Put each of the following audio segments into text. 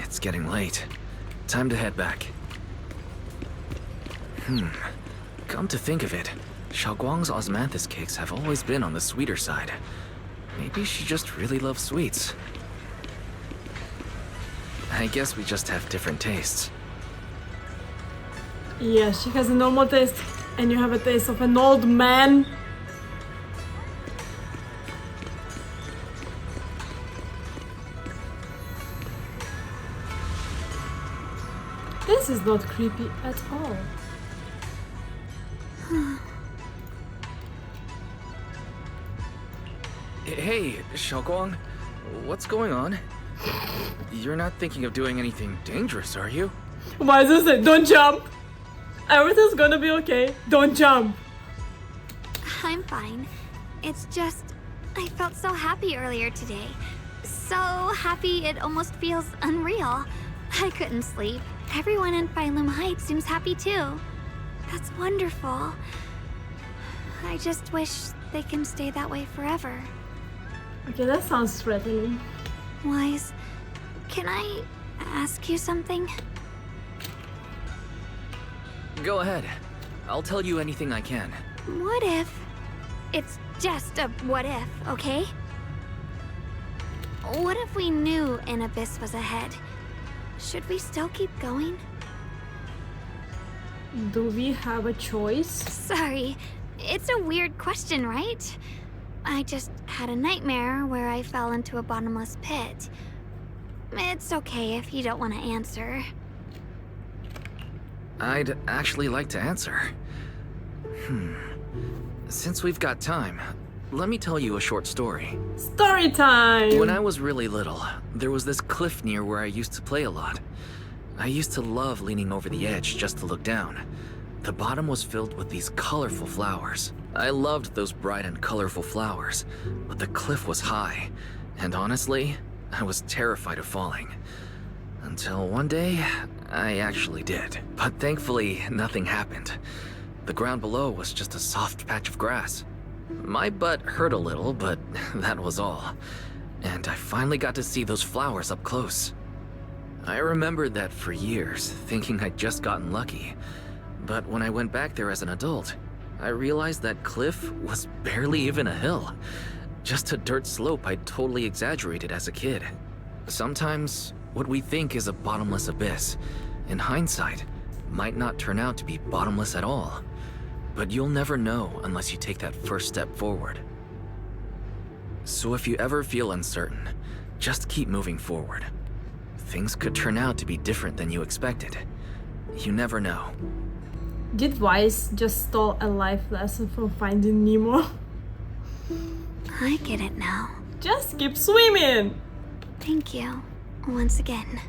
It's getting late. Time to head back. Come to think of it, Xiaoguang's osmanthus cakes have always been on the sweeter side. Maybe she just really loves sweets. I guess we just have different tastes. Yeah, she has a normal taste, and you have a taste of an old man. This is not creepy at all. Hey, Xiaoguang, what's going on? You're not thinking of doing anything dangerous, are you? Why does it say, don't jump? Everything's gonna be okay. Don't jump. I'm fine. It's just, I felt so happy earlier today. So happy it almost feels unreal. I couldn't sleep. Everyone in Phylum Heights seems happy too. That's wonderful. I just wish they can stay that way forever. Okay, that sounds threatening. Wise, can I ask you something? Go ahead. I'll tell you anything I can. What if... It's just a what if, okay? What if we knew an abyss was ahead? Should we still keep going? Do we have a choice? Sorry, it's a weird question, right? I just had a nightmare where I fell into a bottomless pit. It's okay if you don't want to answer. I'd actually like to answer. Since we've got time, let me tell you a short story. Story time! When I was really little, there was this cliff near where I used to play a lot. I used to love leaning over the edge just to look down. The bottom was filled with these colorful flowers. I loved those bright and colorful flowers, but the cliff was high, and honestly, I was terrified of falling. Until one day, I actually did. But thankfully, nothing happened. The ground below was just a soft patch of grass. My butt hurt a little, but that was all. And I finally got to see those flowers up close. I remembered that for years, thinking I'd just gotten lucky. But when I went back there as an adult, I realized that cliff was barely even a hill. Just a dirt slope I'd totally exaggerated as a kid. Sometimes, what we think is a bottomless abyss, in hindsight, might not turn out to be bottomless at all. But you'll never know unless you take that first step forward. So if you ever feel uncertain, just keep moving forward. Things could turn out to be different than you expected. You never know. Did Wise just stole a life lesson from Finding Nemo? I get it now. Just keep swimming! Thank you, once again.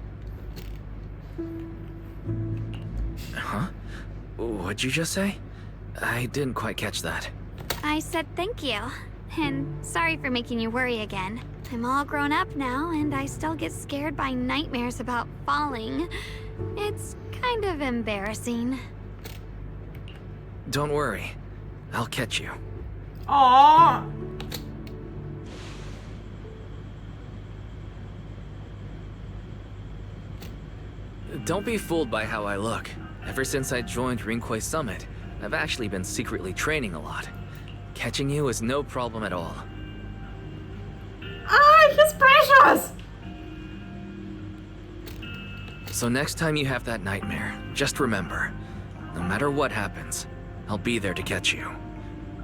Huh? What'd you just say? I didn't quite catch that. I said thank you, and sorry for making you worry again. I'm all grown up now, and I still get scared by nightmares about falling. It's kind of embarrassing. Don't worry. I'll catch you. Aww! Don't be fooled by how I look. Ever since I joined Rinkwei Summit, I've actually been secretly training a lot. Catching you is no problem at all. Ah, he's precious! So next time you have that nightmare, just remember, no matter what happens, I'll be there to catch you.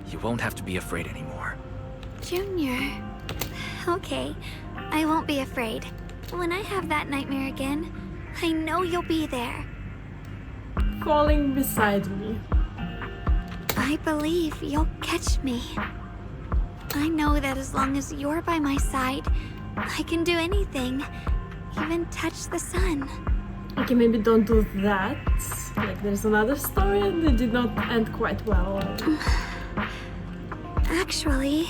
You won't have to be afraid anymore. Junior. Okay, I won't be afraid. When I have that nightmare again, I know you'll be there. Falling beside me. I believe you'll catch me. I know that as long as you're by my side, I can do anything, even touch the sun. Okay, maybe don't do that. Like, there's another story and it did not end quite well. Actually,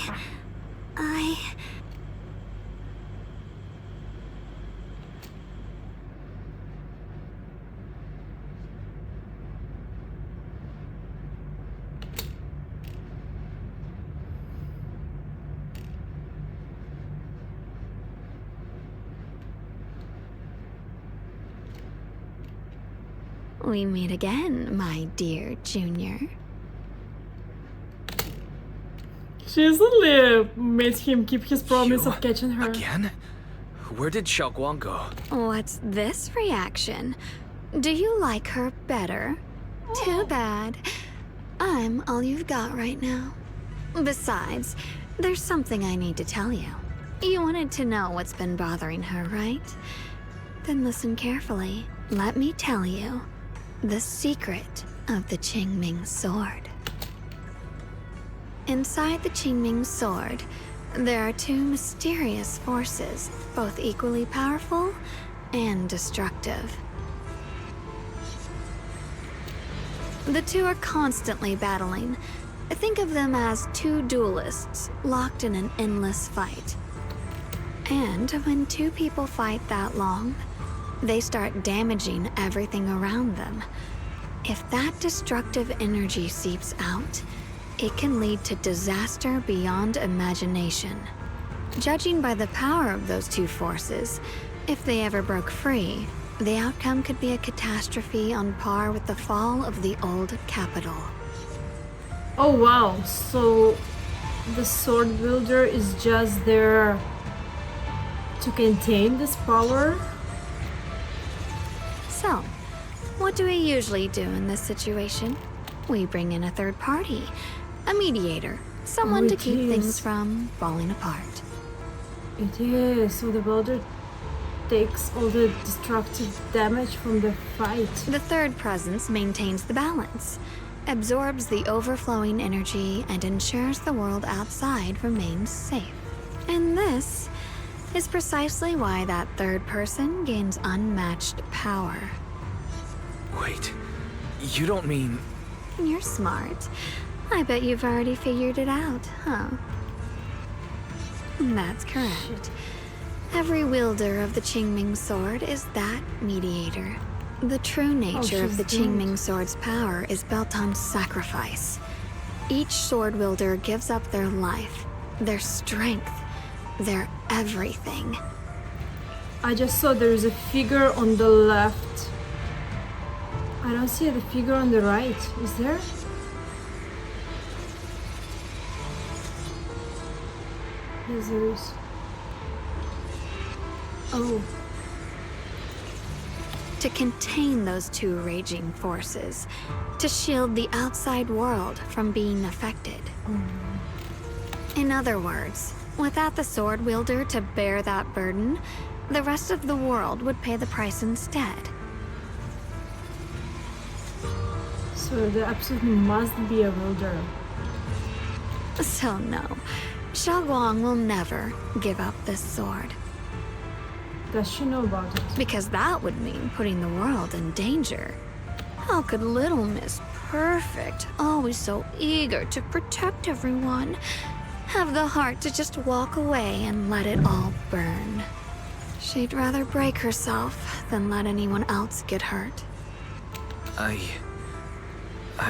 We meet again, my dear Junior. She instantly made him keep his promise You? of catching her. Again? Where did Shunguang go? What's this reaction? Do you like her better? Too bad. I'm all you've got right now. Besides, there's something I need to tell you. You wanted to know what's been bothering her, right? Then listen carefully. Let me tell you the secret of the Qingming sword. Inside the Qingming sword, there are two mysterious forces, both equally powerful and destructive. The two are constantly battling. Think of them as two duelists locked in an endless fight. And when two people fight that long, they start damaging everything around them. If that destructive energy seeps out, it can lead to disaster beyond imagination. Judging by the power of those two forces, if they ever broke free, the outcome could be a catastrophe on par with the fall of the old capital. Oh wow, so the sword wielder is just there to contain this power? So, what do we usually do in this situation? We bring in a third party, a mediator, someone to keep things from falling apart. It is, so the wielder takes all the destructive damage from the fight. The third presence maintains the balance, absorbs the overflowing energy, and ensures the world outside remains safe. And this is precisely why that third person gains unmatched power. Wait, you don't mean... You're smart. I bet you've already figured it out, huh? That's correct. Every wielder of the Qingming sword is that mediator. The true nature of the Qingming sword's power is built on sacrifice. Each sword wielder gives up their life, their strength, their everything. I just saw there is a figure on the left. I don't see the figure on the right. Is there? Yes, there is. Oh. To contain those two raging forces, to shield the outside world from being affected. In other words, without the sword wielder to bear that burden, the rest of the world would pay the price instead. So there absolutely must be a wielder. So no, Shunguang will never give up this sword. Does she know about it? Because that would mean putting the world in danger. How could little Miss Perfect, always so eager to protect everyone, have the heart to just walk away and let it all burn? She'd rather break herself than let anyone else get hurt. I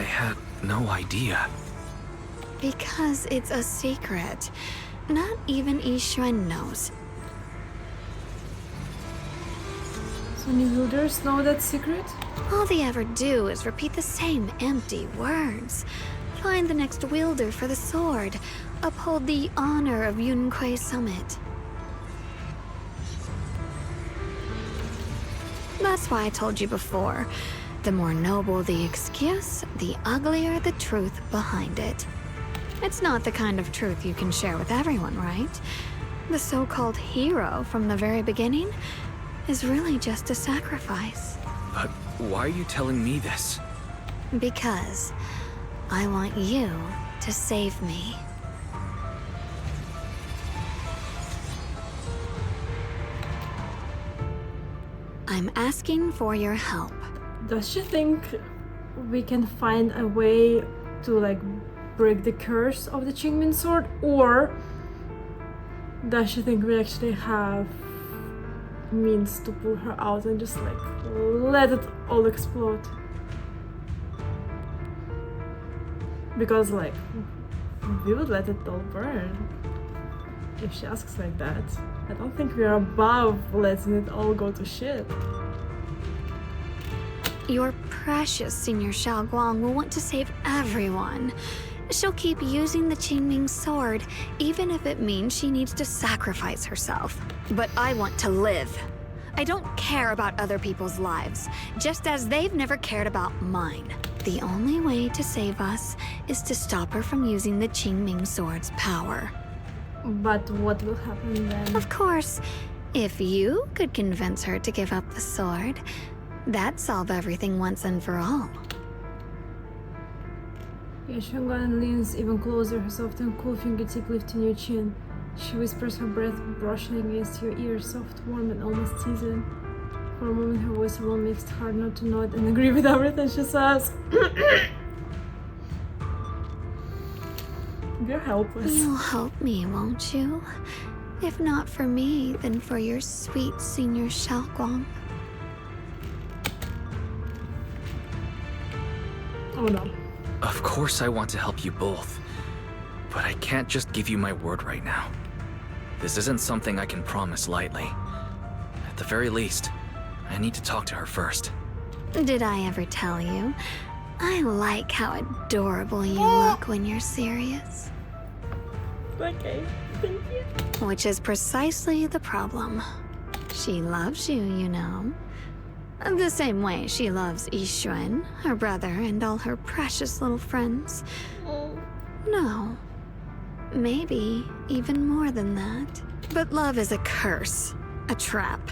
had no idea. Because it's a secret. Not even Ye Shunguang knows. So any wielders know that secret? All they ever do is repeat the same empty words. Find the next wielder for the sword. Uphold the honor of Yunquei Summit. That's why I told you before. The more noble the excuse, the uglier the truth behind it. It's not the kind of truth you can share with everyone, right? The so-called hero from the very beginning is really just a sacrifice. But why are you telling me this? Because I want you to save me. I'm asking for your help. Does she think we can find a way to like break the curse of the Qingming sword, or does she think we actually have means to pull her out and just like let it all explode? Because like we would let it all burn if she asks like that. I don't think we are above letting it all go to shit. Your precious Senior Xiaoguang will want to save everyone. She'll keep using the Qingming sword, even if it means she needs to sacrifice herself. But I want to live. I don't care about other people's lives, just as they've never cared about mine. The only way to save us is to stop her from using the Qingming sword's power. But what will happen then? Of course, if you could convince her to give up the sword, that'd solve everything once and for all. Ye Shunguang leans even closer, her soft and cool fingertip lifting your chin. She whispers, her breath brushing against your ear, soft, warm, and almost teasing. For a moment, her voice alone makes it hard not to nod and agree with everything she says. You're helpless. You'll help me, won't you? If not for me, then for your sweet Senior Xiaoguang. Oh no. Of course I want to help you both, but I can't just give you my word right now. This isn't something I can promise lightly. At the very least, I need to talk to her first. Did I ever tell you? I like how adorable you look when you're serious. Okay, thank you. Which is precisely the problem. She loves you, you know. The same way she loves Yixuan, her brother, and all her precious little friends. No. Maybe even more than that. But love is a curse, a trap.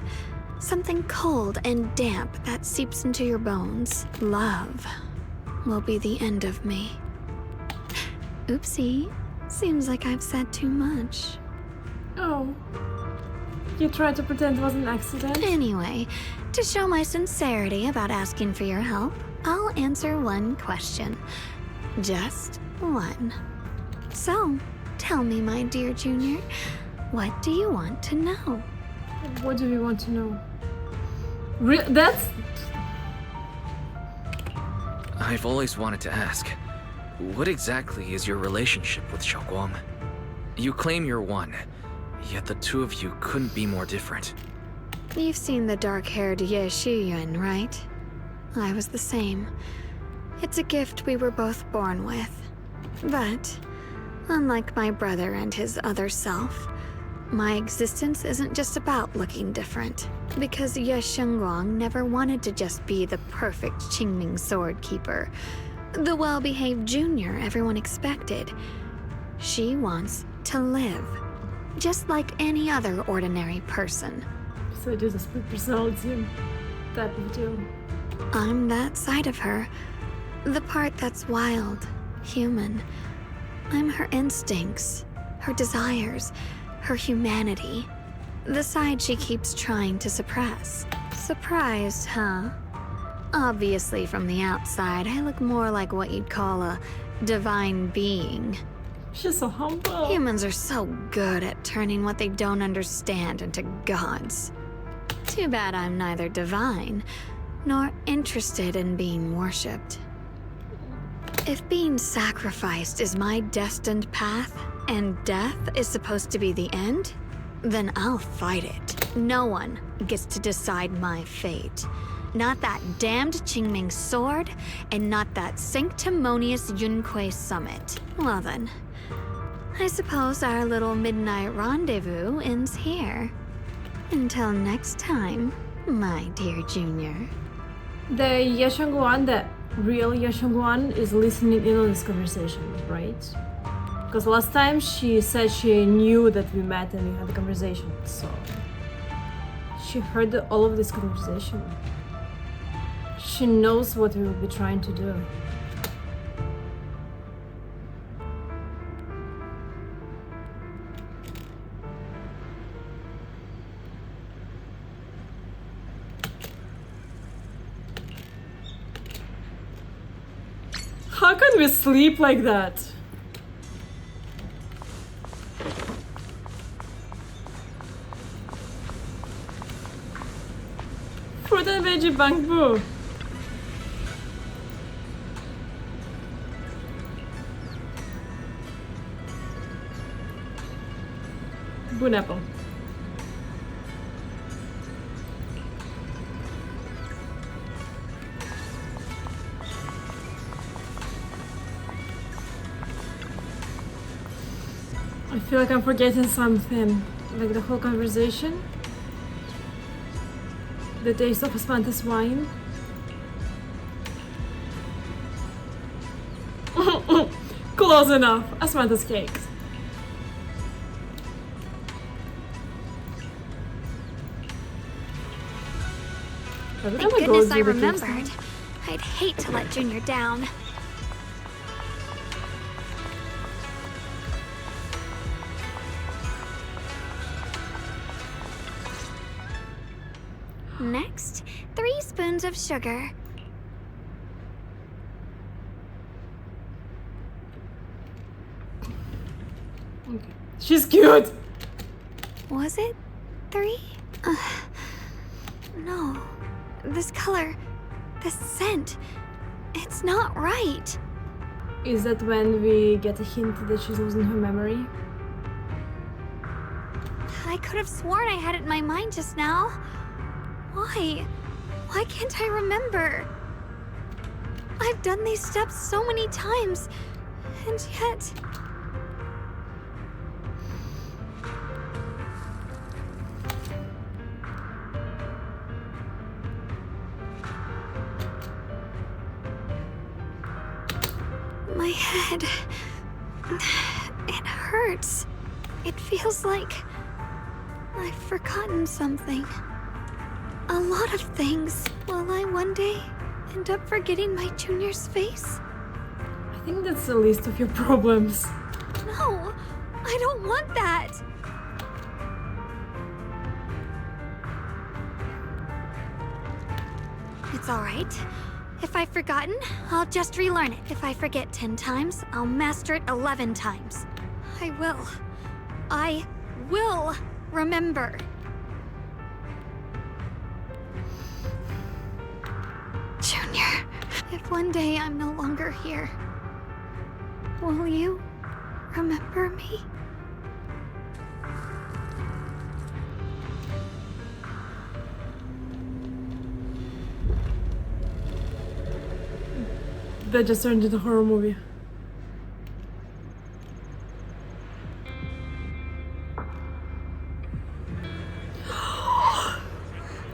Something cold and damp that seeps into your bones. Love will be the end of me. Oopsie. Seems like I've said too much. Oh. You tried to pretend it was an accident? Anyway, to show my sincerity about asking for your help, I'll answer one question. Just one. So, tell me, my dear Junior, what do you want to know? What do you want to know? That's... I've always wanted to ask, what exactly is your relationship with Xiaoguang? You claim you're one, yet the two of you couldn't be more different. You've seen the dark-haired Ye Shunguang, right? I was the same. It's a gift we were both born with. But, unlike my brother and his other self, my existence isn't just about looking different. Because Ye Shunguang never wanted to just be the perfect Qingming sword keeper, the well-behaved junior everyone expected. She wants to live, just like any other ordinary person. So it is a split personality type of deal. I'm that side of her, the part that's wild, human. I'm her instincts, her desires, her humanity. The side she keeps trying to suppress. Surprised, huh? Obviously, from the outside, I look more like what you'd call a divine being. She's so humble. Humans are so good at turning what they don't understand into gods. Too bad I'm neither divine, nor interested in being worshipped. If being sacrificed is my destined path, and death is supposed to be the end, then I'll fight it. No one gets to decide my fate. Not that damned Qingming sword, and not that sanctimonious Yunque summit. Well then, I suppose our little midnight rendezvous ends here. Until next time, my dear Junior. The Ye Shunguang, the real Ye Shunguang, is listening in on this conversation, right? Because last time she said she knew that we met and we had a conversation, so... She heard all of this conversation. She knows what we will be trying to do. How can we sleep like that? Fruit and veggie bamboo. Boon apple. feel like I'm forgetting something. Like the whole conversation. The taste of Asmanthus wine. Close enough. Asmanthus cakes. Thank goodness I remembered. I'd hate to let Junior down. Next, 3 spoons of sugar. Okay. She's cute! Was it 3? No. This color, this scent, it's not right. Is that when we get a hint that she's losing her memory? I could have sworn I had it in my mind just now. Why? Why can't I remember? I've done these steps so many times, and yet... My head... it hurts. It feels like... I've forgotten something. A lot of things. Will I one day end up forgetting my Junior's face? I think that's the least of your problems. No, I don't want that. It's all right. If I've forgotten, I'll just relearn it. If I forget 10 times, I'll master it 11 times. I will remember. Junior, if one day I'm no longer here, will you remember me? That just turned into a horror movie.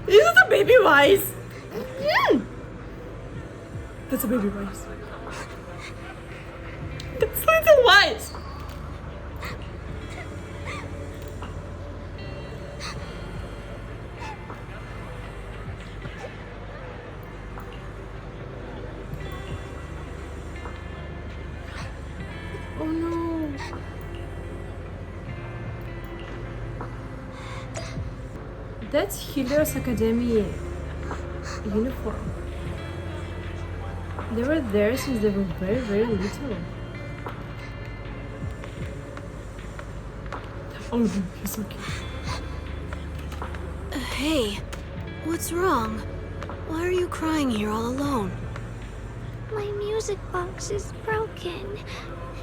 Is it a baby wise? That's a baby wise. That's little wise. Oh no. That's Helios Academy uniform. They were there since they were very, very little. Oh no, he's so cute. Hey, what's wrong? Why are you crying here all alone? My music box is broken.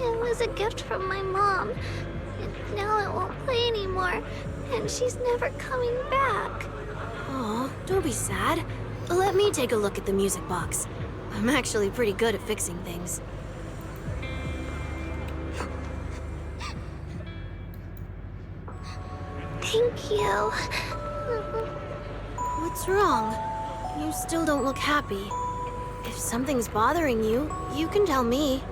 It was a gift from my mom. And now it won't play anymore. And she's never coming back. Aw, don't be sad. Let me take a look at the music box. I'm actually pretty good at fixing things. Thank you. What's wrong? You still don't look happy. If something's bothering you, you can tell me.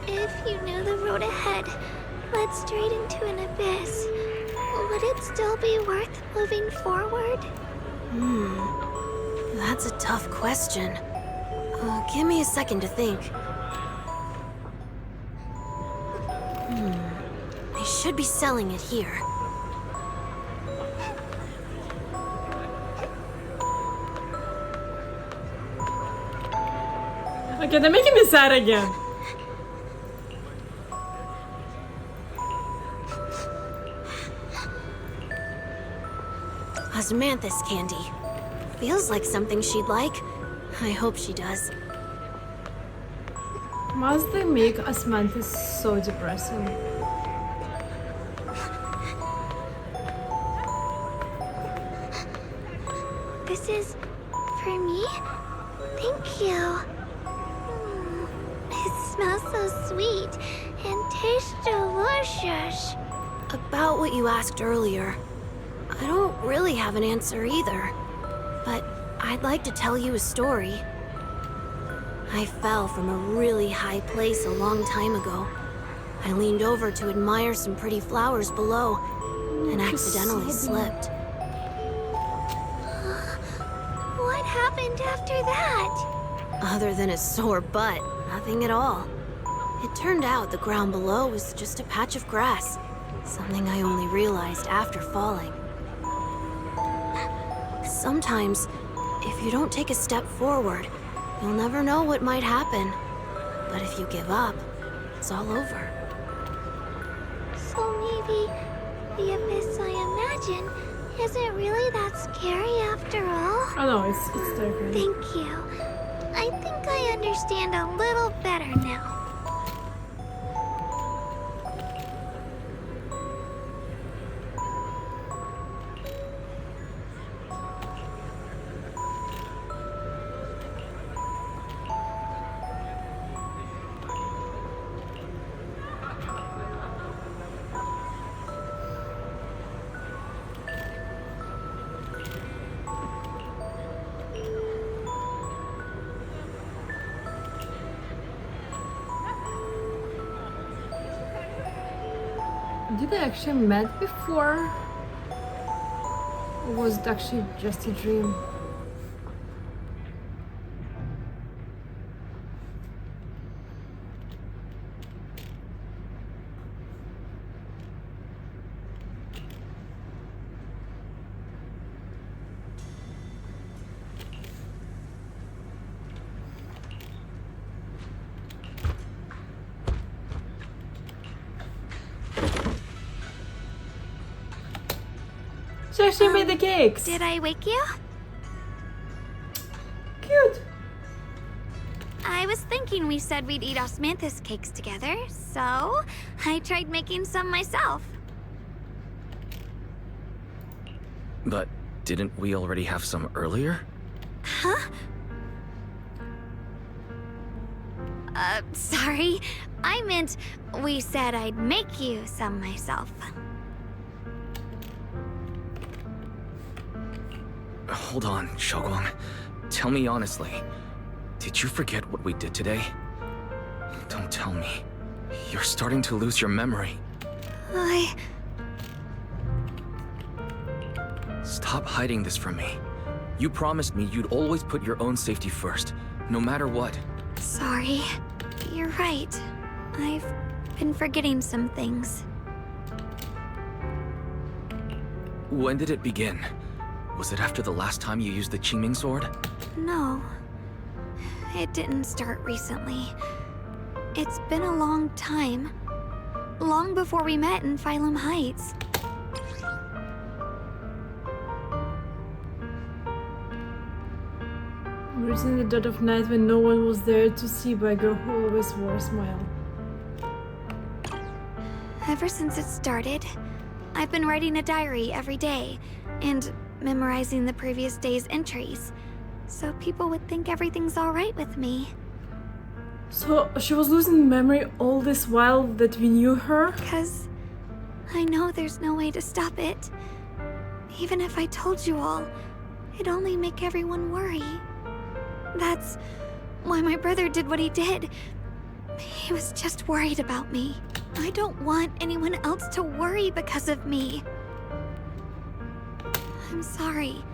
If you knew the road ahead led straight into an abyss, would it still be worth moving forward? That's a tough question. Give me a second to think. They should be selling it here. Okay, they're making me sad again. Osmanthus candy. Feels like something she'd like. I hope she does. Must they make Osmanthus so depressing? This is for me? Thank you. It's smells so sweet and tastes delicious. About what you asked earlier, I don't really have an answer either. But I'd like to tell you a story. I fell from a really high place a long time ago. I leaned over to admire some pretty flowers below and accidentally slipped. What happened after that? Other than a sore butt, nothing at all. It turned out the ground below was just a patch of grass, something I only realized after falling. Sometimes, if you don't take a step forward, you'll never know what might happen. But if you give up, it's all over. So maybe the abyss I imagine isn't really that scary after all? Oh no, it's terrifying. Thank you. I think I understand a little better now. Did they actually met before? Or was it actually just a dream? She actually made the cakes. Did I wake you? Cute. I was thinking we said we'd eat osmanthus cakes together, so I tried making some myself. But didn't we already have some earlier? Huh? Sorry. I meant we said I'd make you some myself. Hold on, Shunguang. Tell me honestly. Did you forget what we did today? Don't tell me. You're starting to lose your memory. Stop hiding this from me. You promised me you'd always put your own safety first, no matter what. Sorry. You're right. I've been forgetting some things. When did it begin? Was it after the last time you used the Qingming sword? No. It didn't start recently. It's been a long time. Long before we met in Phylum Heights. Written in the dead of night when no one was there to see by a girl who always wore a smile. Ever since it started, I've been writing a diary every day and memorizing the previous day's entries, so people would think everything's alright with me. So she was losing memory all this while that we knew her? 'Cause I know there's no way to stop it. Even if I told you all, it'd only make everyone worry. That's why my brother did what he did. He was just worried about me. I don't want anyone else to worry because of me. I'm sorry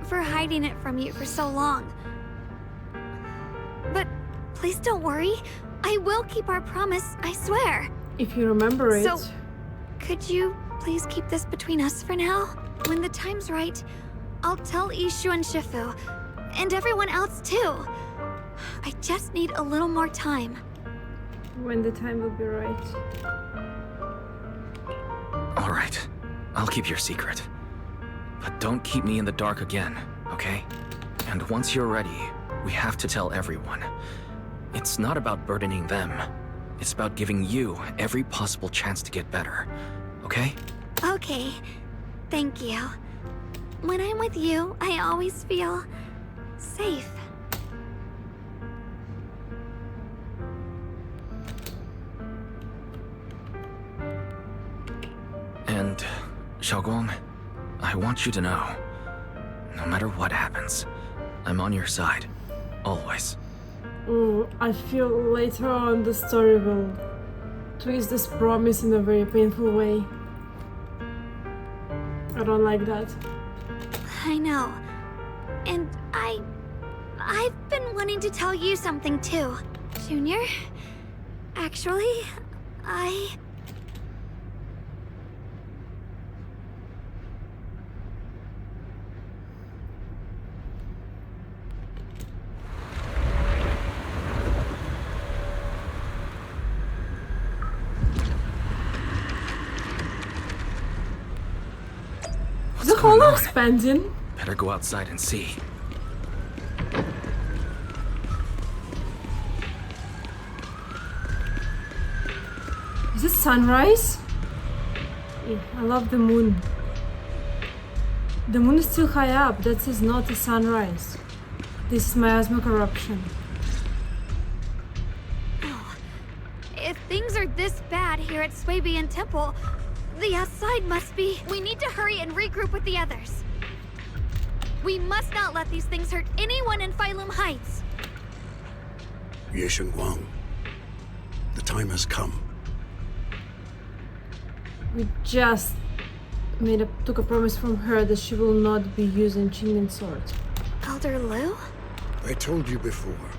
for hiding it from you for so long. But please don't worry. I will keep our promise, I swear. If you remember it. So, could you please keep this between us for now? When the time's right, I'll tell Ishu and Shifu, and everyone else too. I just need a little more time. When the time will be right. All right, I'll keep your secret. But don't keep me in the dark again, okay? And once you're ready, we have to tell everyone. It's not about burdening them. It's about giving you every possible chance to get better, okay? Okay, thank you. When I'm with you, I always feel safe. Xiaoguang, I want you to know, no matter what happens, I'm on your side. Always. Ooh, I feel later on the story will twist this promise in a very painful way. I don't like that. I know. And I've been wanting to tell you something too. Junior, actually, The hollow expanding. Better go outside and see. Is it sunrise? Yeah, I love the moon. The moon is still high up. That is not a sunrise. This is miasma corruption. if things are this bad here at Swabian Temple, the outside must be. We need to hurry and regroup with the others. We must not let these things hurt anyone in Phylum Heights. Ye Shunguang, the time has come. We just took a promise from her that she will not be using Qingming sword. Elder Lu? I told you before,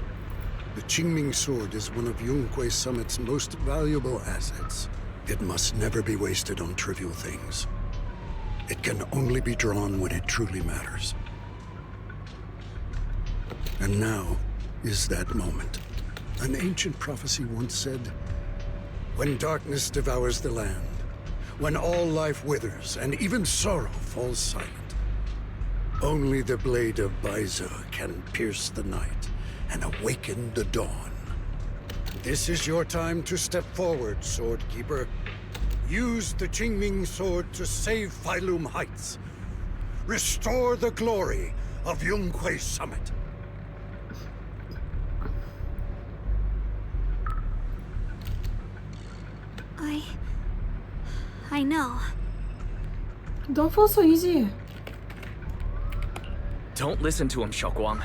the Qingming sword is one of Yonghui Summit's most valuable assets. It must never be wasted on trivial things. It can only be drawn when it truly matters. And now is that moment. An ancient prophecy once said, when darkness devours the land, when all life withers and even sorrow falls silent, only the blade of Baize can pierce the night and awaken the dawn. This is your time to step forward, Swordkeeper. Use the Qingming sword to save Phylum Heights. Restore the glory of Yonghui Summit. I know. Don't fall so easy. Don't listen to him, Xiaoguang.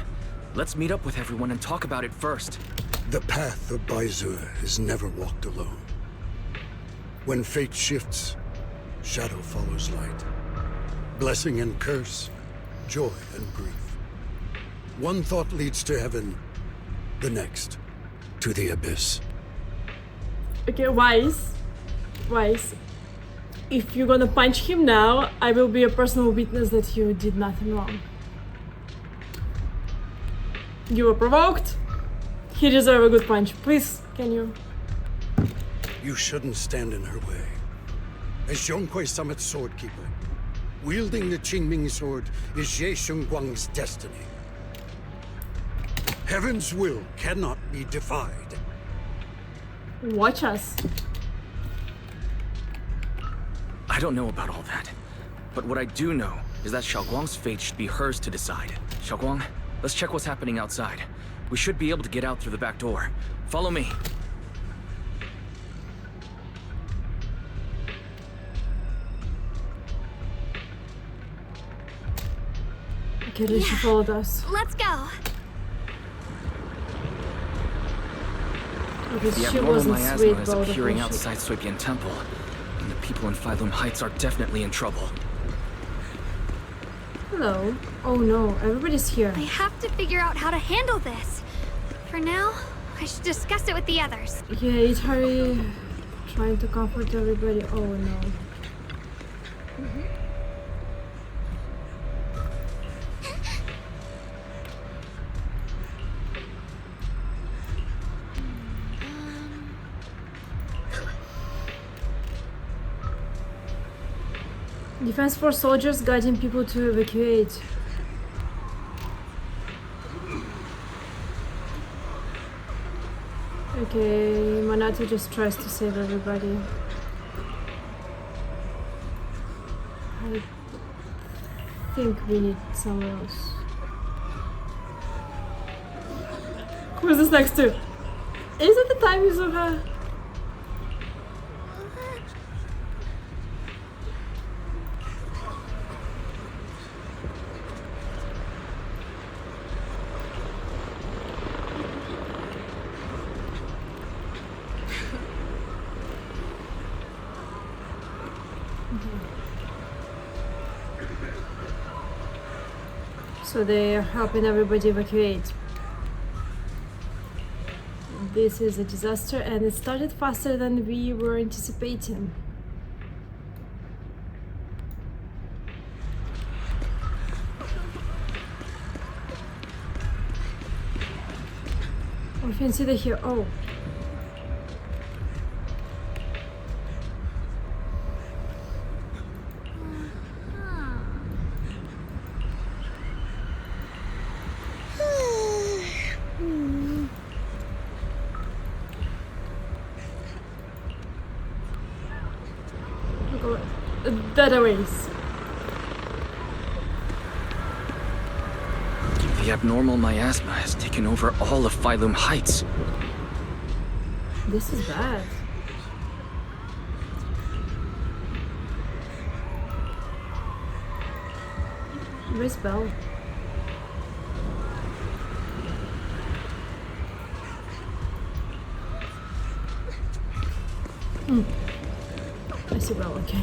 Let's meet up with everyone and talk about it first. The path of Baize is never walked alone. When fate shifts, shadow follows light. Blessing and curse, joy and grief. One thought leads to heaven, the next to the abyss. Okay, Wise. If you're gonna punch him now, I will be a personal witness that you did nothing wrong. You were provoked. He deserves a good punch. Please, can you? You shouldn't stand in her way. As Yonghui Summit's swordkeeper, wielding the Qingming sword is Ye Shunguang's destiny. Heaven's will cannot be defied. Watch us. I don't know about all that. But what I do know is that Xiaoguang's fate should be hers to decide. Xiaoguang, let's check what's happening outside. We should be able to get out through the back door. Follow me. Okay, then she followed us. Let's go. Because The she abnormal wasn't miasma sweet is about the appearing bullshit. outside Swabian Temple, and the people in Phylum Heights are definitely in trouble. Hello. Oh no, everybody's here. I have to figure out how to handle this. For now, I should discuss it with the others. Yeah, it's Harry trying to comfort everybody. Oh no. Defense Force soldiers guiding people to evacuate. Okay, Manato just tries to save everybody. I think we need someone else. Who is this next to? Is it the time Yuzuha? So they're helping everybody evacuate. This is a disaster and it started faster than we were anticipating. We can see that here. Oh. Better ways. The abnormal miasma has taken over all of Phylum Heights. This is bad. Where's Belle? I see Belle, okay.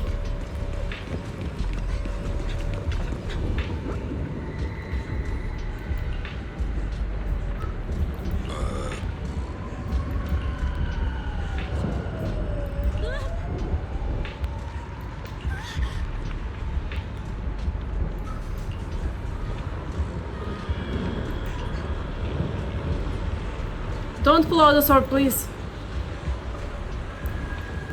Don't pull out the sword, please.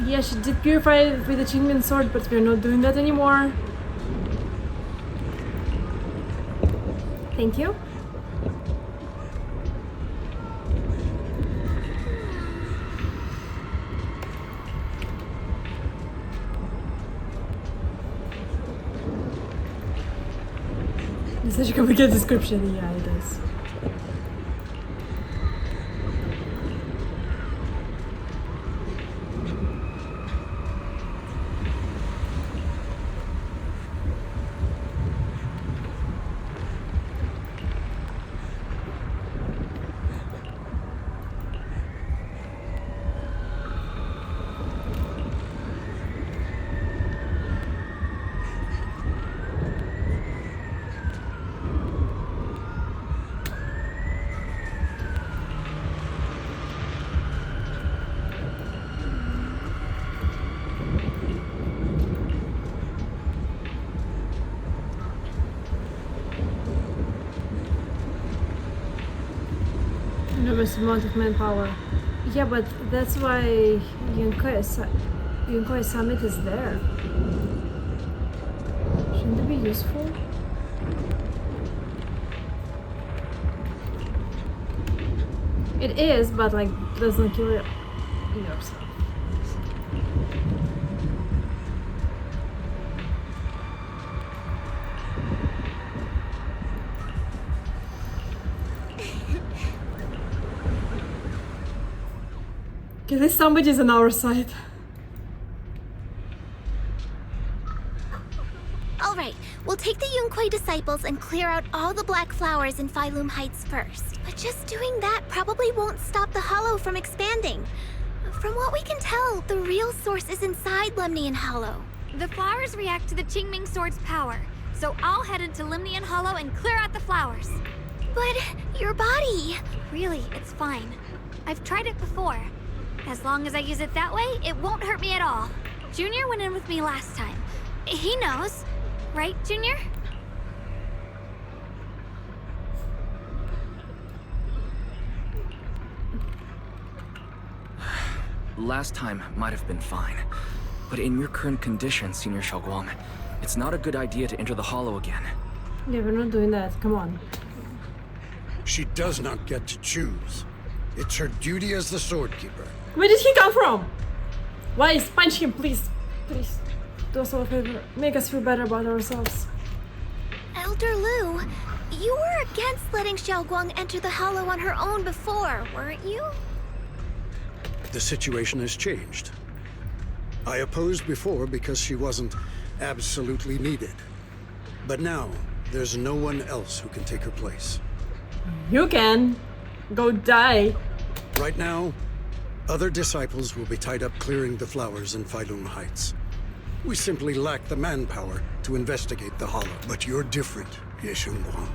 Yeah, she did purify it with the Qingming sword, but we're not doing that anymore. Thank you. It's such a complicated description. Yeah, it is. Enormous amount of manpower. Yeah, but that's why Yunkai Summit is there. Shouldn't it be useful? It is, but like doesn't kill it yourself. At least somebody's on our side. Alright, we'll take the Yunquai disciples and clear out all the black flowers in Phylum Heights first. But just doing that probably won't stop the Hollow from expanding. From what we can tell, the real source is inside Lemnian Hollow. The flowers react to the Qingming sword's power, so I'll head into Lemnian Hollow and clear out the flowers. But your body... Really, it's fine. I've tried it before. As long as I use it that way, it won't hurt me at all. Junior went in with me last time. He knows. Right, Junior? Last time might have been fine. But in your current condition, Senior Shunguang, it's not a good idea to enter the Hollow again. Yeah, we're not doing that. Come on. She does not get to choose. It's her duty as the Sword Keeper. Where did he come from? Why? Punch him, please. Please. Do us all a favor. Make us feel better about ourselves. Elder Lu, you were against letting Xiaoguang enter the Hollow on her own before, weren't you? The situation has changed. I opposed before because she wasn't absolutely needed. But now, there's no one else who can take her place. You can. Go die. Right now, other disciples will be tied up clearing the flowers in Phylum Heights. We simply lack the manpower to investigate the Hollow. But you're different, Ye Shunguang.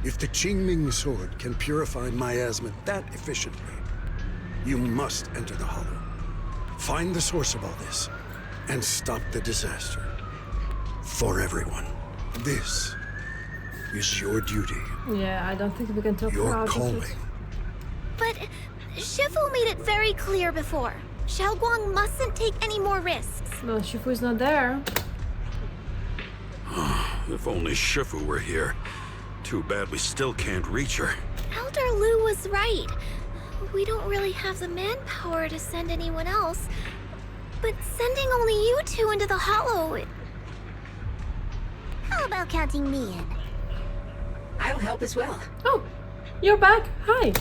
If the Qingming sword can purify miasma that efficiently, you must enter the Hollow. Find the source of all this, and stop the disaster. For everyone. This is your duty. Yeah, I don't think we can talk her Your out of calling. it. But Shifu made it very clear before. Xiaoguang mustn't take any more risks. No, Shifu is not there. If only Shifu were here. Too bad we still can't reach her. Elder Lu was right. We don't really have the manpower to send anyone else. But sending only you two into the Hollow... How about counting me in? I'll help as well. Oh, you're back. Hi.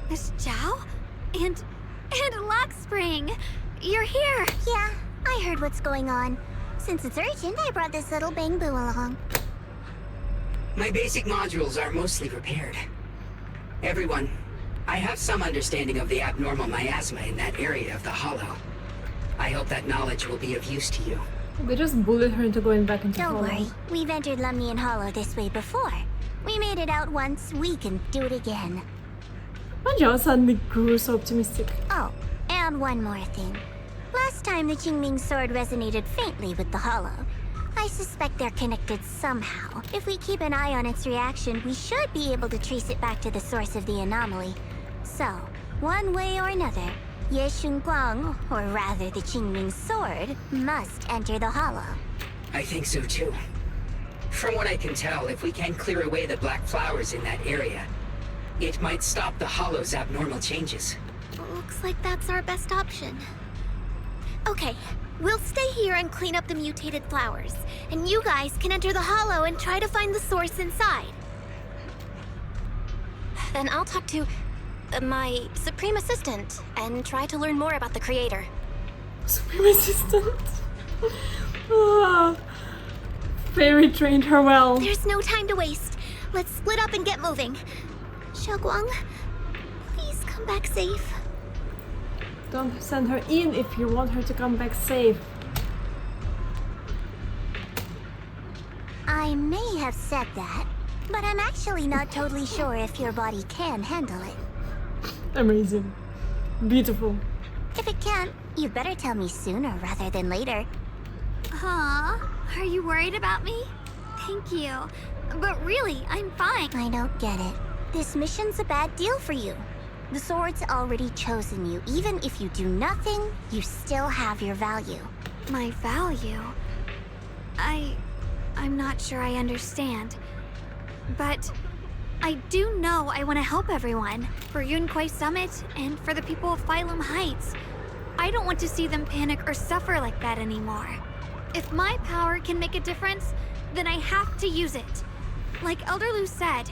Miss Zhao? And Lockspring! You're here! Yeah, I heard what's going on. Since it's urgent, I brought this little bang-boo along. My basic modules are mostly repaired. Everyone, I have some understanding of the abnormal miasma in that area of the Hollow. I hope that knowledge will be of use to you. They just bullied her into going back into Don't Hollow. worry, we've entered Lemnian Hollow this way before. We made it out once, we can do it again. And John suddenly grew so optimistic. Oh, and one more thing. Last time the Qingming sword resonated faintly with the Hollow. I suspect they're connected somehow. If we keep an eye on its reaction, we should be able to trace it back to the source of the anomaly. So, one way or another, Ye Shunguang, or rather the Qingming sword, must enter the Hollow. I think so too. From what I can tell, if we can clear away the black flowers in that area, it might stop the Hollow's abnormal changes. Looks like that's our best option. Okay, we'll stay here and clean up the mutated flowers, and you guys can enter the Hollow and try to find the source inside. Then I'll talk to my Supreme Assistant and try to learn more about the creator. Supreme Assistant. Ah, Fairy trained her well. There's no time to waste. Let's split up and get moving. Xiaoguang, please come back safe. Don't send her in if you want her to come back safe. I may have said that, but I'm actually not totally sure if your body can handle it. Amazing. Beautiful. If it can't, you better tell me sooner rather than later. Aw, are you worried about me? Thank you. But really, I'm fine. I don't get it. This mission's a bad deal for you. The sword's already chosen you. Even if you do nothing, you still have your value. My value? I'm not sure I understand. But I do know I want to help everyone. For Yunquai Summit and for the people of Phylum Heights. I don't want to see them panic or suffer like that anymore. If my power can make a difference, then I have to use it. Like Elder Lu said,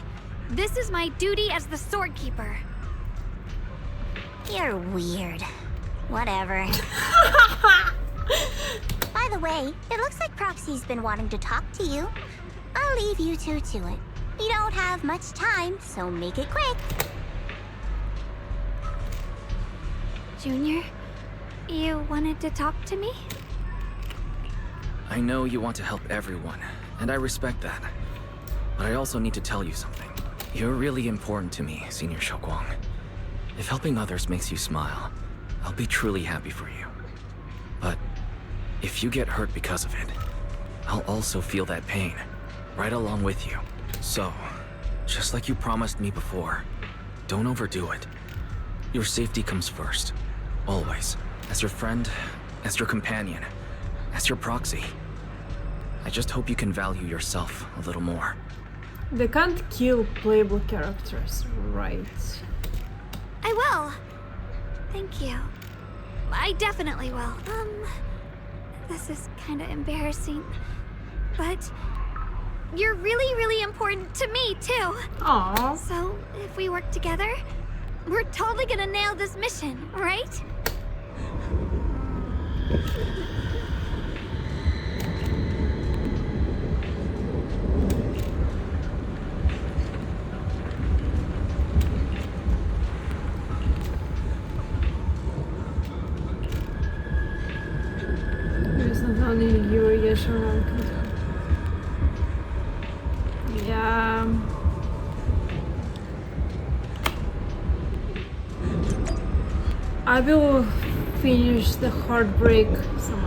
this is my duty as the Sword Keeper. You're weird. Whatever. By the way, it looks like Proxy's been wanting to talk to you. I'll leave you two to it. You don't have much time, so make it quick. Junior, you wanted to talk to me? I know you want to help everyone, and I respect that. But I also need to tell you something. You're really important to me, Senior Xiaoguang. If helping others makes you smile, I'll be truly happy for you. But if you get hurt because of it, I'll also feel that pain, right along with you. So, just like you promised me before, don't overdo it. Your safety comes first, always. As your friend, as your companion, as your proxy. I just hope you can value yourself a little more. They can't kill playable characters, right? I will. Thank you. I definitely will. This is kind of embarrassing, but you're really, really important to me, too. Aww. So, if we work together, we're totally gonna nail this mission, right? There's not only you, Ye Shunguang can do. Yeah. I will finish the Heartbreak some